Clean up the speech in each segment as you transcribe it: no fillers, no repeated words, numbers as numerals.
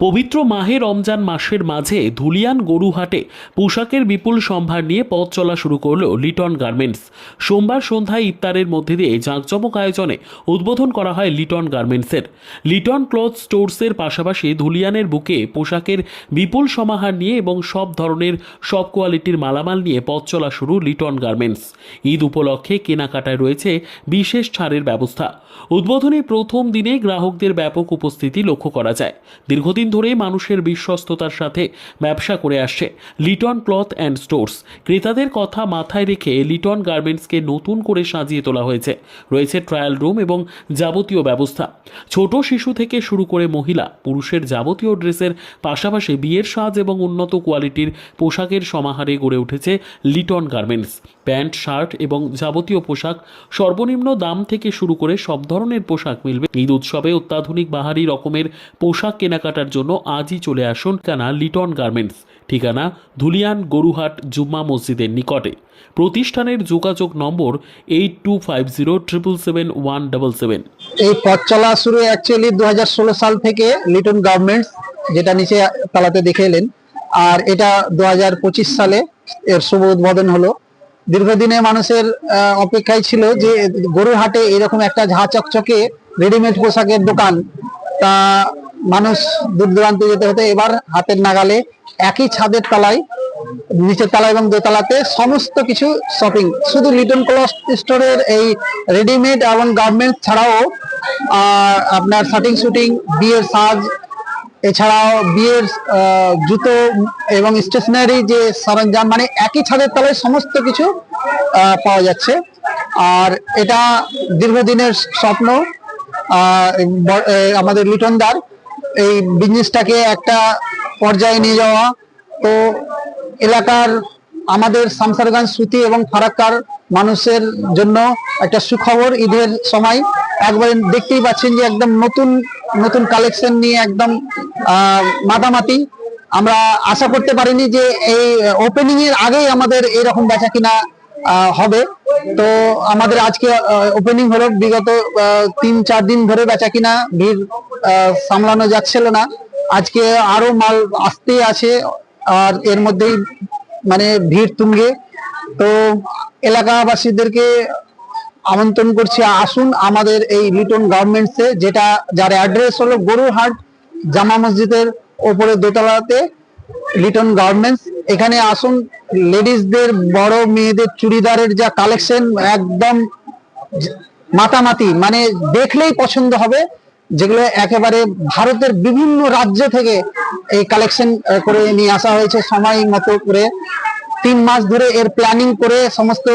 পবিত্র মাহে রমজান মাসের মাঝে ধুলিয়ান গরুহাটে পোশাকের বিপুল সম্ভার নিয়ে পথ চলা শুরু করল লিটন গার্মেন্টস। সোমবার সন্ধ্যায় ইফতারের মধ্যে দিয়ে জাঁকজমক আয়োজনে উদ্বোধন করা হয় লিটন গার্মেন্টসের। লিটন ক্লথ স্টোর্সের পাশাপাশি ধুলিয়ানের বুকে পোশাকের বিপুল সমাহার নিয়ে এবং সব ধরনের সব কোয়ালিটির মালামাল নিয়ে পথ চলা শুরু লিটন গার্মেন্টস। ঈদ উপলক্ষে কেনাকাটায় রয়েছে বিশেষ ছাড়ের ব্যবস্থা। উদ্বোধনী প্রথম দিনে গ্রাহকদের ব্যাপক উপস্থিতি লক্ষ্য করা যায়। দীর্ঘদিন ধরে মানুষের বিশ্বস্ততার সাথে ব্যবসা করে আসছে লিটন ক্লথ অ্যান্ড স্টোর্স। ক্রেতাদের কথা মাথায় রেখে লিটন গার্মেন্টসকে নতুন করে সাজিয়ে তোলা হয়েছে। রয়েছে ট্রায়াল রুম এবং যাবতীয় ব্যবস্থা। ছোট শিশু থেকে শুরু করে মহিলা পুরুষের যাবতীয় ড্রেসের পাশাপাশি বিয়ের সাজ এবং উন্নত কোয়ালিটির পোশাকের সমাহারে গড়ে উঠেছে লিটন গার্মেন্টস। প্যান্ট, শার্ট এবং যাবতীয় পোশাক সর্বনিম্ন দাম থেকে শুরু করে সব ধরনের পোশাক মিলবে। ঈদ উৎসবে অত্যাধুনিক বাহারি রকমের পোশাক কেনাকাটার জন্য আজই চলে আসুন ঠিকানা লিটন গার্মেন্টস। ঠিকানা ধুলিয়ান গরুহাট জুম্মা মসজিদের নিকটে। প্রতিষ্ঠানের যোগাযোগ নম্বর 8250777177। এই পথ চলা শুরু অ্যাকচুয়ালি 2016 সাল থেকে লিটন গার্মেন্টস, যেটা নিচে তালাতে দেখে এলেন, আর এটা 2025 সালে এর শুভ উদ্বোধন হলো। দীর্ঘদিনে মানুষের অপেক্ষায় ছিল যে গরুহাটে এরকম একটা ঝাঁ চকচকে রেডিমেড পোশাকের দোকান, তা মানুষ দূর দূরান্তে যেতে হতো। এবার হাতের নাগালে একই ছাদের তলায়, নিচের তলা এবং দোতলাতে সমস্ত কিছু শপিং। শুধু লিটন ক্লথ স্টোরের এই রেডিমেড এবং গার্মেন্টস ছাড়াও আপনার শার্টিং শুটিং, বিয়ের সাজ, এছাড়াও বিয়ের জুতো এবং স্টেশনারি যে সরঞ্জাম, মানে একই ছাদের তলায় সমস্ত কিছু পাওয়া যাচ্ছে। আর এটা দীর্ঘদিনের স্বপ্ন আমাদের লিটনদার, এই বিজনেসটাকে একটা পর্যায়ে নিয়ে যাওয়া। তো এলাকার আমাদের শামসারগঞ্জ, সুতি এবং ফারাক্কার মানুষের জন্য একটা সুখবর। ঈদের সময় একবারে দেখতেই পাচ্ছেন যে একদম নতুন নতুন কালেকশন নিয়ে একদম মাতামাতি। আমরা আশা করতে পারিনি যে এই ওপেনিং এর আগেই আমাদের এরকম বেচা কিনা হবে। তো আমাদের আজকে ওপেনিং হলো। বিগত 3-4 দিন ধরে বেচা কিনা ভিড় সামলানো যাচ্ছিল না। আজকে আরো মাল আসতে আছে, আর এর মধ্যেই মানে ভিড় তুঙ্গে। তো এলাকাবাসীদেরকে আমন্ত্রণ করছি, আসুন আমাদের এই লিটন গার্মেন্টসে, যার অ্যাড্রেস হলো গরুহাট জামা মসজিদের ওপরে দোতলাতে লিটন গার্মেন্টস। এখানে আসুন। লেডিসদের, বড় মেয়েদের চুড়িদারের যা কালেকশন, একদম মাতামাতি, মানে দেখলেই পছন্দ হবে। যেগুলো একেবারে ভারতের বিভিন্ন রাজ্য থেকে এই কালেকশন করে নিয়ে আসা হয়েছে সময় মতো করে। 3 মাস ধরে এর প্ল্যানিং করে সমস্ত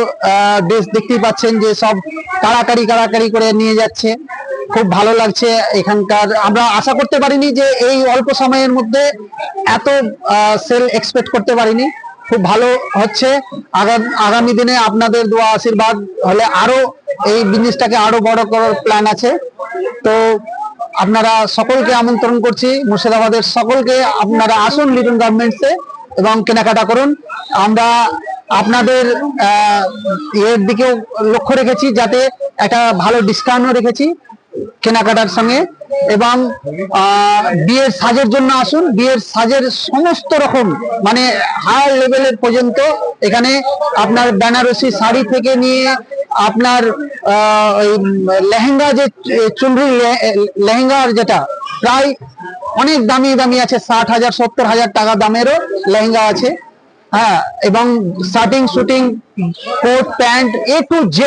ড্রেস দেখতেই পাচ্ছেন যে সব কাড়াকাড়ি করে নিয়ে যাচ্ছে। খুব ভালো লাগছে এখানকার। আমরা আশা করতে পারিনি যে এই অল্প সময়ের মধ্যে এত সেল এক্সপেক্ট করতে পারিনি। খুব ভালো হচ্ছে। আগামী দিনে আপনাদের দোয়া আশীর্বাদ হলে আরো এই বিজনেসটাকে আরো বড় করার প্ল্যান আছে। তো আপনারা সকলকে আমন্ত্রণ করছি, মুর্শিদাবাদের সকলকে, আপনারা আসুন লিটন গার্মেন্টসে এবং কেনাকাটা করুন। আমরা আপনাদের এর দিকেও লক্ষ্য রেখেছি, যাতে একটা ভালো ডিসকাউন্টও রেখেছি কেনাকাটার সঙ্গে। এবং বিয়ের সাজের জন্য আসুন। বিয়ের সাজের সমস্ত রকম, মানে হাই লেভেলের পর্যন্ত এখানে আপনার বেনারসি শাড়ি থেকে নিয়ে আপনার লেহেঙ্গা, যে চুনরি লেহেঙ্গার, যেটা প্রায় অনেক দামি দামি আছে, 60,000 70,000 টাকা দামেরও লেহেঙ্গা আছে। হ্যাঁ, এবং shirting suiting, coat pant, A to Z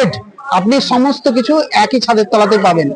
আপনি সমস্ত কিছু একই ছাদের তলাতে পাবেন।